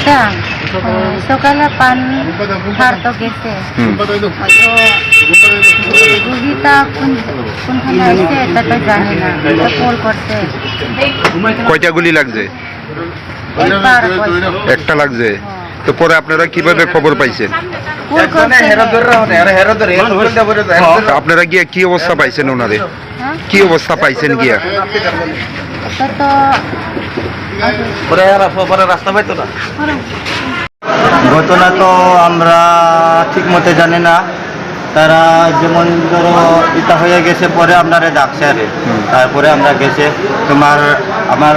এটা সকালে পান হারতো গেছে রুগীটা কোনখানে আসছে এটা তো জানি না, এটা কল করছে। কয়টা গুলি লাগছে? একবার একটা লাগছে। তো পরে আপনারা কিভাবে খবর পাইছেন? কল করছে। আপনারা গিয়া কি অবস্থা পাইছেন ওনারে? হ্যাঁ? কি অবস্থা পাইছেন গিয়া? এটা তো রাস্তা পাইতো না। ঘটনা তো আমরা ঠিক মতো জানি না। তারা যেমন ধরো এটা হয়ে গেছে, পরে আপনারা ডাকছে আরে, তারপরে আমরা গেছে। আমার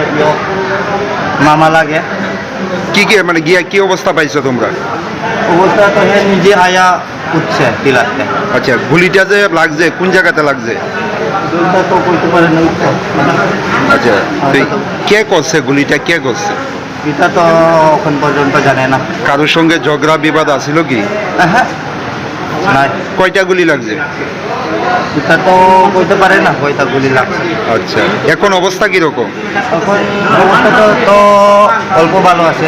মামা লাগে। কি কি মানে গিয়া কি অবস্থা পাইছো তোমরা? অবস্থা তো হে নিজে আয়া উঠছে পিলাতে। আচ্ছা, গুলিটা যে লাগছে কোন জায়গাতে লাগছে? দুইটা তো করতে পারে না উঠছে। আচ্ছা, তো কে করছে গুলিটা, কে করছে? এটা তো এখন পর্যন্ত জানে না। কারোর সঙ্গে ঝগড়া বিবাদ আছিল কি? হ্যাঁ, নাই। কয়টা গুলি লাগছে? এটা তো বলতে পারে না কয়টা গুলি লাগছে। আচ্ছা, এখন অবস্থা কিরকম? এখন অবস্থা তো অল্প ভালো আছে।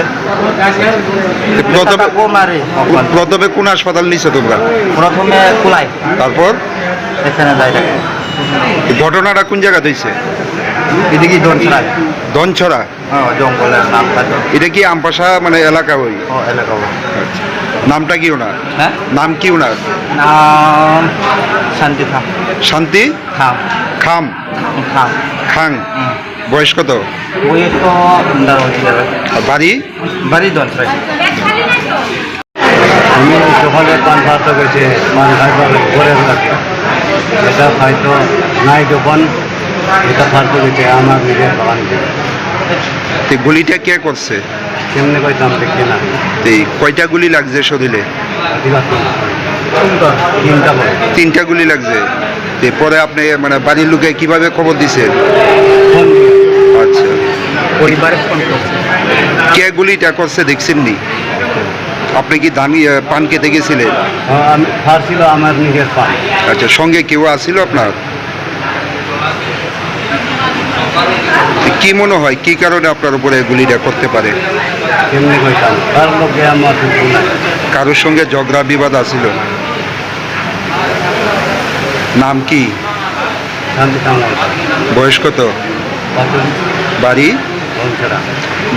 প্রথমে কম আরে এখন। প্রথমে কোন হাসপাতাল নিছো তোমরা? প্রথমে কুলাই, তারপর এখানে যাই। ঘটনাটা কোন জায়গাতে হয়েছে? এদিকে দনছড়া। দনছড়া? হ্যাঁ, জঙ্গলের নামটা তো। এটা কি আমপাশা মানে এলাকা ওই? ও এলাকা। আচ্ছা, নামটা কি ওনার? হ্যাঁ, নাম কি ওনার? নাম শান্তি খাম। শান্তি খাম খাম খাম। খাং। বয়স কত? ওই তো আর বাড়ি? বাড়ি দনছড়া। আমি সকালে পান খাওয়াতে গেছি, পান খাইবার ঘরে থাকে। এটা হয়তো নাই দোকান, এটা খাওয়াতে গেছে আমার নিজের বাগান থেকে। তো গুলিটা কে করছে? কেমনি কইতাম দেখি না। তো কয়টা গুলি লাগছে শরীরে? তিনটা করে। তিনটা গুলি লাগছে। তো পরে আপনি মানে বাড়ির লোকে কিভাবে খবর দিছেন? ফোন দিয়ে আচ্ছা, পরিবারে ফোন করছে। কে গুলিটা করছে দেখছেন নি? আপনি কি ধান পান খেতে গেছিলেন? আমি ফার্ছিল আমার নিজের পান। আচ্ছা, সঙ্গে কেউ আসছিল আপনার? তো কি মনে হয় কি কারণে আপনার উপরে গুলিটা করতে পারে? কেমনি কইতাম তার লোকে আমার কিছু নাই। কারোর সঙ্গে ঝগড়া বিবাদ আছিল? নাম কি? শান্তি কামনা বয়স কত? বাড়ি? দনছড়া।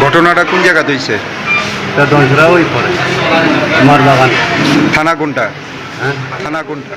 ঘটনাটা কোন জায়গাতে হয়েছে? তা দনছড়া ওই পরে আমার বাগান। থানা কোনটা? হ্যাঁ, থানা কোনটা?